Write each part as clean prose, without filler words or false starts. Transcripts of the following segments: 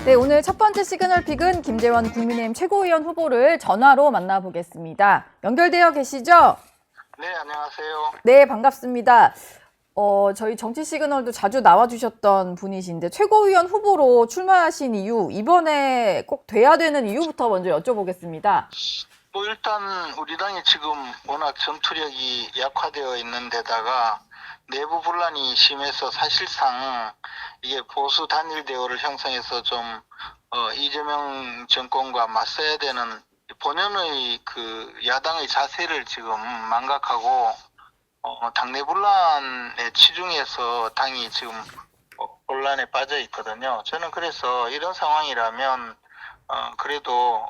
네, 오늘 첫 번째 시그널픽은 김재원 국민의힘 최고위원 후보를 전화로 만나보겠습니다. 연결되어 계시죠? 네, 안녕하세요. 네, 반갑습니다. 저희 정치 시그널도 자주 나와주셨던 분이신데 최고위원 후보로 출마하신 이유, 이번에 꼭 돼야 되는 이유부터 먼저 여쭤보겠습니다. 일단 우리 당이 지금 워낙 전투력이 약화되어 있는 데다가 내부 분란이 심해서 사실상 이게 보수 단일 대우를 형성해서 좀 이재명 정권과 맞서야 되는 본연의 그 야당의 자세를 지금 망각하고 당내 분란에 치중해서 당이 지금 혼란에 빠져 있거든요. 저는 그래서 이런 상황이라면 그래도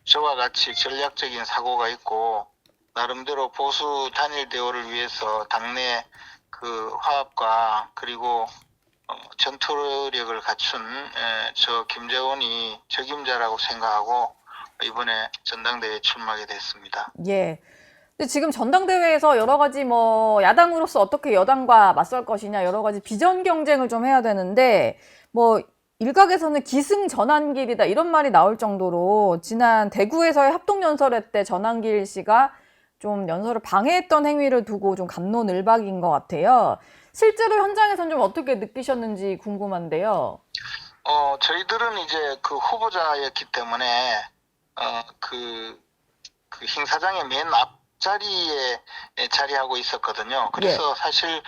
저와 같이 전략적인 사고가 있고 나름대로 보수 단일 대우를 위해서 당내 그 화합과 그리고 전투력을 갖춘 저 김재원이 적임자라고 생각하고 이번에 전당대회에 출마하게 됐습니다. 예. 근데 지금 전당대회에서 여러 가지 야당으로서 어떻게 여당과 맞설 것이냐 여러 가지 비전 경쟁을 좀 해야 되는데 일각에서는 기승전환길이다 이런 말이 나올 정도로 지난 대구에서의 합동연설회 때 전환길 씨가 좀 연설을 방해했던 행위를 두고 좀 갑론을박인 것 같아요. 실제로 현장에서는 좀 어떻게 느끼셨는지 궁금한데요. 저희들은 이제 그 후보자였기 때문에 그 행사장의 맨 앞자리에 자리하고 있었거든요. 그래서 사실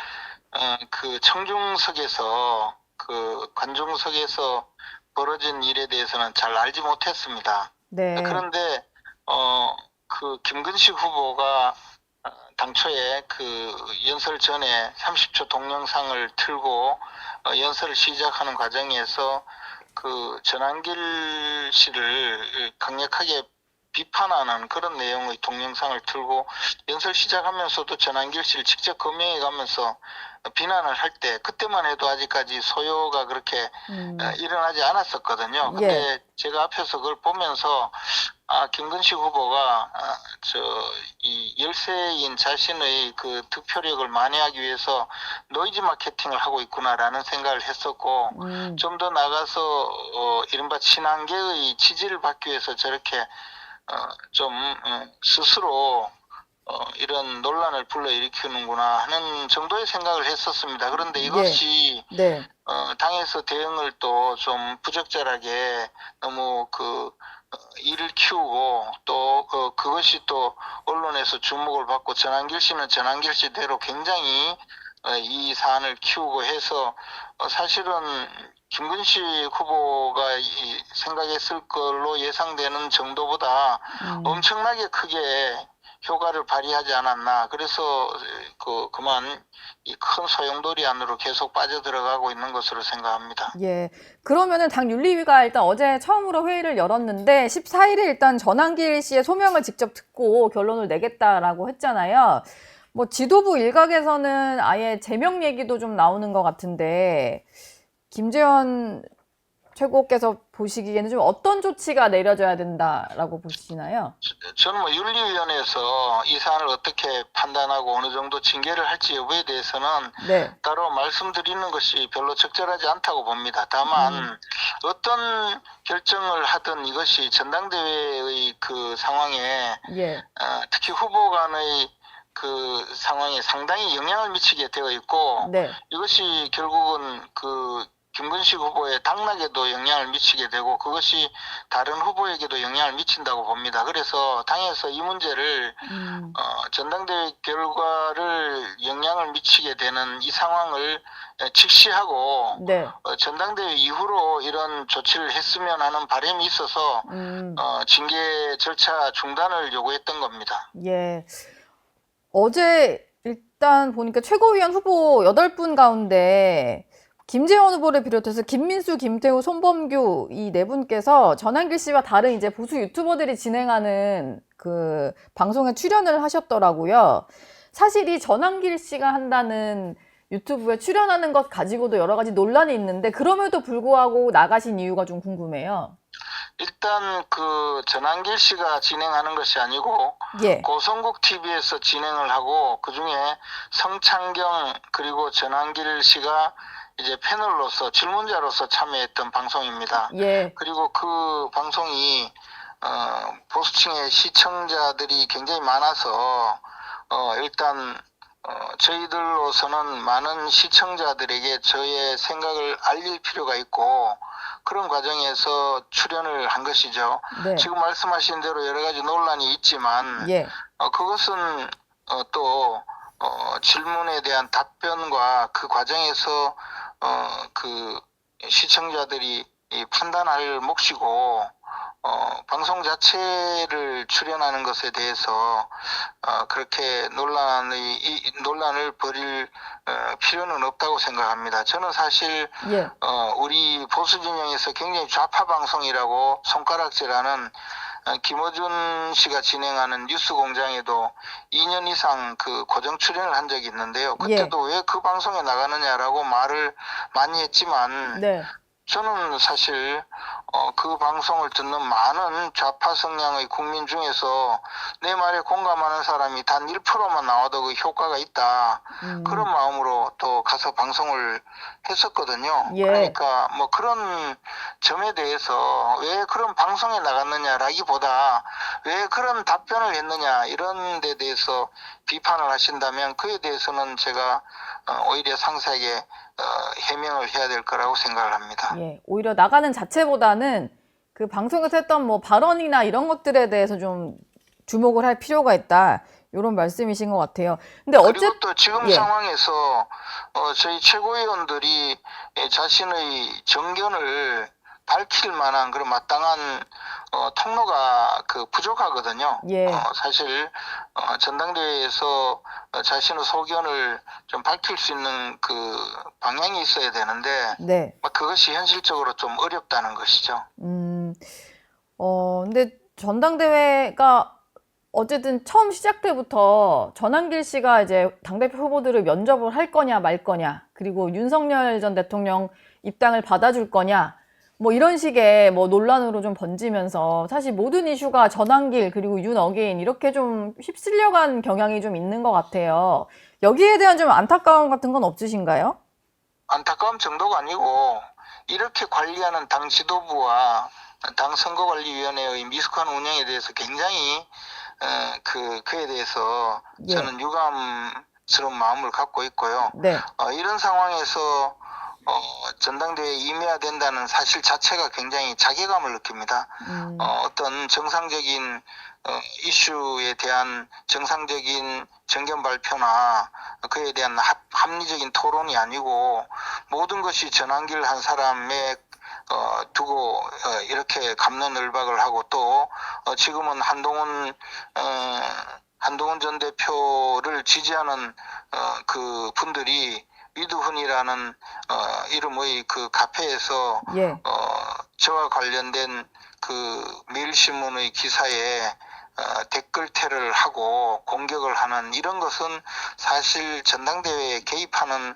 그 청중석에서 그 관중석에서 벌어진 일에 대해서는 잘 알지 못했습니다. 네. 그런데 그 김근식 후보가 당초에 그 연설 전에 30초 동영상을 틀고 연설을 시작하는 과정에서 그 전환길 씨를 강력하게 비판하는 그런 내용의 동영상을 틀고 연설 시작하면서도 전환길 씨를 직접 검명해 가면서 비난을 할 때 그때만 해도 아직까지 소요가 그렇게 일어나지 않았었거든요. 근데 제가 앞에서 그걸 보면서 김근식 후보가 이 열세인 자신의 그 득표력을 만회하기 위해서 노이즈 마케팅을 하고 있구나라는 생각을 했었고 좀 더 나가서 이른바 친한계의 지지를 받기 위해서 저렇게 좀 스스로 이런 논란을 불러일으키는구나 하는 정도의 생각을 했었습니다. 그런데 이것이 당에서 대응을 또 좀 부적절하게 너무 일을 키우고 또 그것이 또 언론에서 주목을 받고 전환길 씨는 전환길 씨대로 굉장히 이 사안을 키우고 해서 사실은 김근식 후보가 생각했을 걸로 예상되는 정도보다 엄청나게 크게 효과를 발휘하지 않았나. 그래서 그만 이 큰 소용돌이 안으로 계속 빠져들어가고 있는 것으로 생각합니다. 예. 그러면은 당 윤리위가 일단 어제 처음으로 회의를 열었는데 14일에 일단 전환길 씨의 소명을 직접 듣고 결론을 내겠다라고 했잖아요. 지도부 일각에서는 아예 제명 얘기도 좀 나오는 것 같은데 김재원 최고께서 보시기에는 좀 어떤 조치가 내려져야 된다라고 보시나요? 저는 윤리위원회에서 이 사안을 어떻게 판단하고 어느 정도 징계를 할지 여부에 대해서는 따로 말씀드리는 것이 별로 적절하지 않다고 봅니다. 다만 어떤 결정을 하든 이것이 전당대회의 그 상황에 특히 후보 간의 그 상황에 상당히 영향을 미치게 되어 있고 이것이 결국은 김근식 후보의 당락에도 영향을 미치게 되고 그것이 다른 후보에게도 영향을 미친다고 봅니다. 그래서 당에서 이 문제를 전당대회 결과를 영향을 미치게 되는 이 상황을 직시하고 전당대회 이후로 이런 조치를 했으면 하는 바람이 있어서 징계 절차 중단을 요구했던 겁니다. 예. 어제 일단 보니까 최고위원 후보 8분 가운데 김재원 후보를 비롯해서 김민수, 김태우, 손범규 이 네 분께서 전환길 씨와 다른 이제 보수 유튜버들이 진행하는 그 방송에 출연을 하셨더라고요. 사실 이 전환길 씨가 한다는 유튜브에 출연하는 것 가지고도 여러 가지 논란이 있는데 그럼에도 불구하고 나가신 이유가 좀 궁금해요. 일단 전환길 씨가 진행하는 것이 아니고 고성국 TV에서 진행을 하고 그중에 성창경 그리고 전환길 씨가 이제 패널로서 질문자로서 참여했던 방송입니다. 예. 그리고 그 방송이 보수층의 시청자들이 굉장히 많아서 일단 저희들로서는 많은 시청자들에게 저의 생각을 알릴 필요가 있고 그런 과정에서 출연을 한 것이죠. 네. 지금 말씀하신 대로 여러 가지 논란이 있지만 예. 그것은 또 질문에 대한 답변과 그 과정에서 그 시청자들이 판단할 몫이고 방송 자체를 출연하는 것에 대해서 그렇게 논란을 벌일 필요는 없다고 생각합니다. 저는 사실 예. 우리 보수 진영에서 굉장히 좌파 방송이라고 손가락질하는 김어준 씨가 진행하는 뉴스공장에도 2년 이상 그 고정 출연을 한 적이 있는데요. 그때도 왜 그 방송에 나가느냐라고 말을 많이 했지만 네. 저는 사실 그 방송을 듣는 많은 좌파 성향의 국민 중에서 내 말에 공감하는 사람이 단 1%만 나와도 그 효과가 있다. 그런 마음으로 또 가서 방송을 했었거든요. 예. 그러니까 뭐 그런 점에 대해서 왜 그런 방송에 나갔느냐라기보다 왜 그런 답변을 했느냐 이런 데 대해서 비판을 하신다면 그에 대해서는 제가 오히려 상세하게 해명을 해야 될 거라고 생각을 합니다. 예. 오히려 나가는 자체보다는 그 방송에서 했던 뭐 발언이나 이런 것들에 대해서 좀 주목을 할 필요가 있다. 이런 말씀이신 것 같아요. 근데 그리고 또 지금 상황에서 저희 최고위원들이 자신의 정견을 밝힐 만한 그런 마땅한 통로가 부족하거든요. 예. 사실 전당대회에서 자신의 소견을 좀 밝힐 수 있는 그 방향이 있어야 되는데 네. 그것이 현실적으로 좀 어렵다는 것이죠. 근데 전당대회가 어쨌든 처음 시작 때부터 전한길 씨가 이제 당대표 후보들을 면접을 할 거냐 말 거냐, 그리고 윤석열 전 대통령 입당을 받아줄 거냐, 뭐 이런 식의 뭐 논란으로 좀 번지면서 사실 모든 이슈가 전한길 그리고 윤 어게인 이렇게 좀 휩쓸려간 경향이 좀 있는 것 같아요. 여기에 대한 좀 안타까움 같은 건 없으신가요? 안타까움 정도가 아니고 이렇게 관리하는 당 지도부와 당 선거관리위원회의 미숙한 운영에 대해서 굉장히 그에 대해서 저는 유감스러운 마음을 갖고 있고요. 네. 이런 상황에서 전당대회에 임해야 된다는 사실 자체가 굉장히 자괴감을 느낍니다. 어떤 정상적인 이슈에 대한 정상적인 정견 발표나 그에 대한 합리적인 토론이 아니고 모든 것이 전한길 한 사람의 두고 이렇게 갑론을박을 하고 또 지금은 한동훈 전 대표를 지지하는 그 분들이 위드훈이라는 이름의 그 카페에서 저와 관련된 그 매일신문의 기사에 댓글태를 하고 공격을 하는 이런 것은 사실 전당대회에 개입하는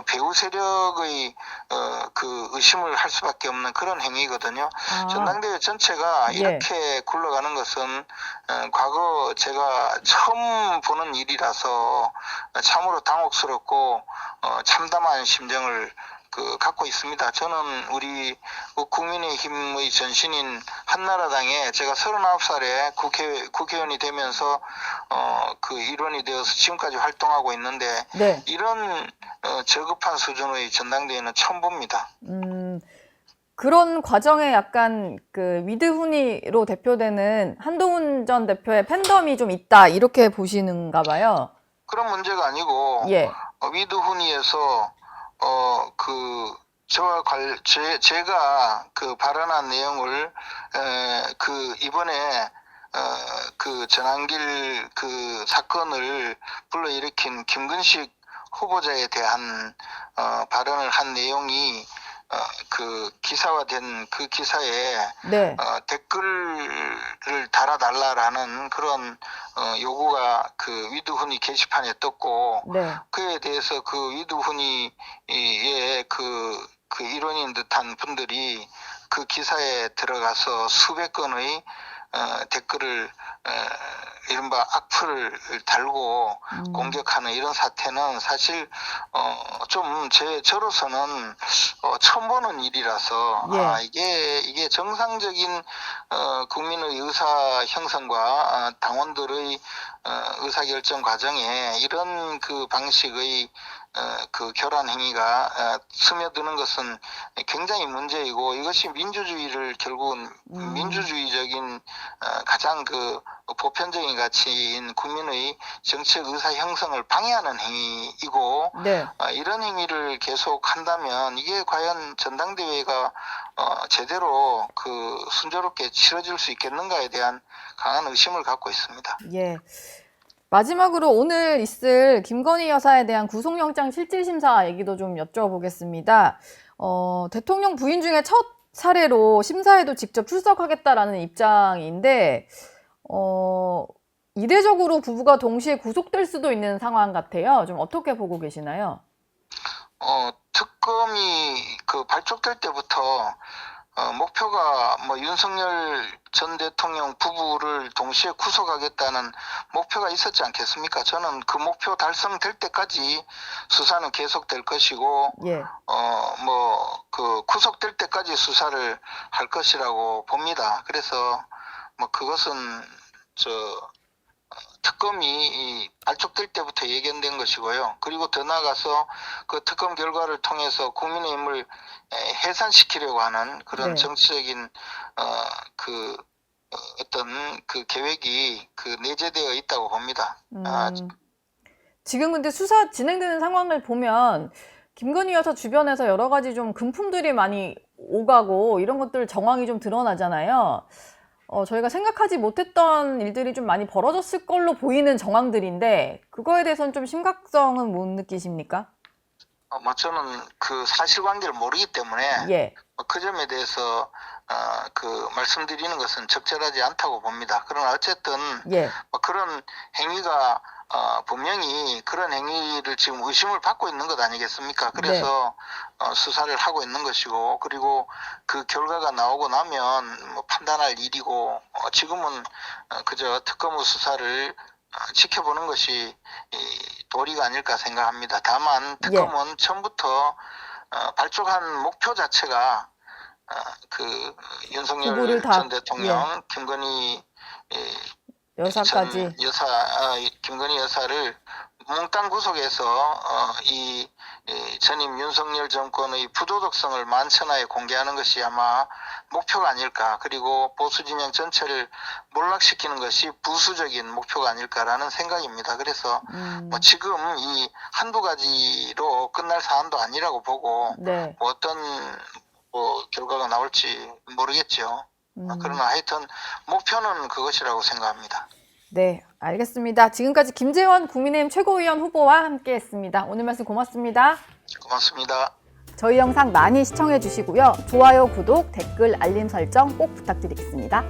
배후 세력의 그 의심을 할 수밖에 없는 그런 행위거든요. 전당대회 전체가 이렇게 굴러가는 것은 과거 제가 처음 보는 일이라서 참으로 당혹스럽고 참담한 심정을 갖고 있습니다. 저는 우리 국민의힘의 전신인 한나라당에 제가 39살에 국회의원이 되면서 그 일원이 되어서 지금까지 활동하고 있는데 이런 저급한 수준의 전당대회는 처음 봅니다. 그런 과정에 약간 그 위드훈이로 대표되는 한동훈 전 대표의 팬덤이 좀 있다 이렇게 보시는가 봐요. 그런 문제가 아니고 위드훈이에서 제가 그 발언한 내용을 이번에 그 전한길 그 사건을 불러일으킨 김근식 후보자에 대한 발언을 한 내용이 그 기사화된 그 기사에 댓글을 달아달라라는 그런 요구가 그 위드훈이 게시판에 떴고 그에 대해서 그 위드훈이의 그 일원인 듯한 분들이 그 기사에 들어가서 수백 건의 댓글을 이른바 악플을 달고 공격하는 이런 사태는 사실 좀 저로서는 처음 보는 일이라서 예. 이게 정상적인 국민의 의사 형성과 당원들의 의사결정 과정에 이런 그 방식의 그 교란 행위가 스며드는 것은 굉장히 문제이고, 이것이 민주주의를 결국은 민주주의적인 가장 그 보편적인 가치인 국민의 정책 의사 형성을 방해하는 행위이고, 네. 이런 행위를 계속 한다면 이게 과연 전당대회가 제대로 그 순조롭게 치러질 수 있겠는가에 대한 강한 의심을 갖고 있습니다. 예. 마지막으로 오늘 있을 김건희 여사에 대한 구속영장 실질심사 얘기도 좀 여쭤보겠습니다. 대통령 부인 중에 첫 사례로 심사에도 직접 출석하겠다라는 입장인데, 이례적으로 부부가 동시에 구속될 수도 있는 상황 같아요. 좀 어떻게 보고 계시나요? 특검이 그 발족될 때부터 목표가 뭐 윤석열 전 대통령 부부를 동시에 구속하겠다는 목표가 있었지 않겠습니까? 저는 그 목표 달성될 때까지 수사는 계속될 것이고, 예. 뭐 그 구속될 때까지 수사를 할 것이라고 봅니다. 그래서 뭐 그것은 특검이 발족될 때부터 예견된 것이고요. 그리고 더 나아가서 그 특검 결과를 통해서 국민의힘을 해산시키려고 하는 그런 네. 정치적인 어떤 그 계획이 그 내재되어 있다고 봅니다. 지금 근데 수사 진행되는 상황을 보면 김건희 여사 주변에서 여러 가지 좀 금품들이 많이 오가고 이런 것들 정황이 좀 드러나잖아요. 저희가 생각하지 못했던 일들이 좀 많이 벌어졌을 걸로 보이는 정황들인데, 그거에 대해서는 좀 심각성은 못 느끼십니까? 저는 그 사실관계를 모르기 때문에 예. 그 점에 대해서 그 말씀드리는 것은 적절하지 않다고 봅니다. 그러나 어쨌든 예. 그런 행위가 분명히 그런 행위를 지금 의심을 받고 있는 것 아니겠습니까? 그래서 수사를 하고 있는 것이고, 그리고 그 결과가 나오고 나면 뭐 판단할 일이고, 지금은 그저 특검의 수사를 지켜보는 것이 도리가 아닐까 생각합니다. 다만 특검은 처음부터 발족한 목표 자체가 그 윤석열 전 대통령, 김건희 여사까지. 김건희 여사를 몽땅 구속해서 이 전임 윤석열 정권의 부도덕성을 만천하에 공개하는 것이 아마 목표가 아닐까. 그리고 보수 진영 전체를 몰락시키는 것이 부수적인 목표가 아닐까라는 생각입니다. 그래서 뭐 지금 이 한두 가지로 끝날 사안도 아니라고 보고, 네. 뭐 어떤 결과가 나올지 모르겠죠. 그러나 하여튼 목표는 그것이라고 생각합니다. 네, 알겠습니다. 지금까지 김재원 국민의힘 최고위원 후보와 함께했습니다. 오늘 말씀 고맙습니다. 고맙습니다. 저희 영상 많이 시청해 주시고요. 좋아요, 구독, 댓글, 알림 설정 꼭 부탁드리겠습니다.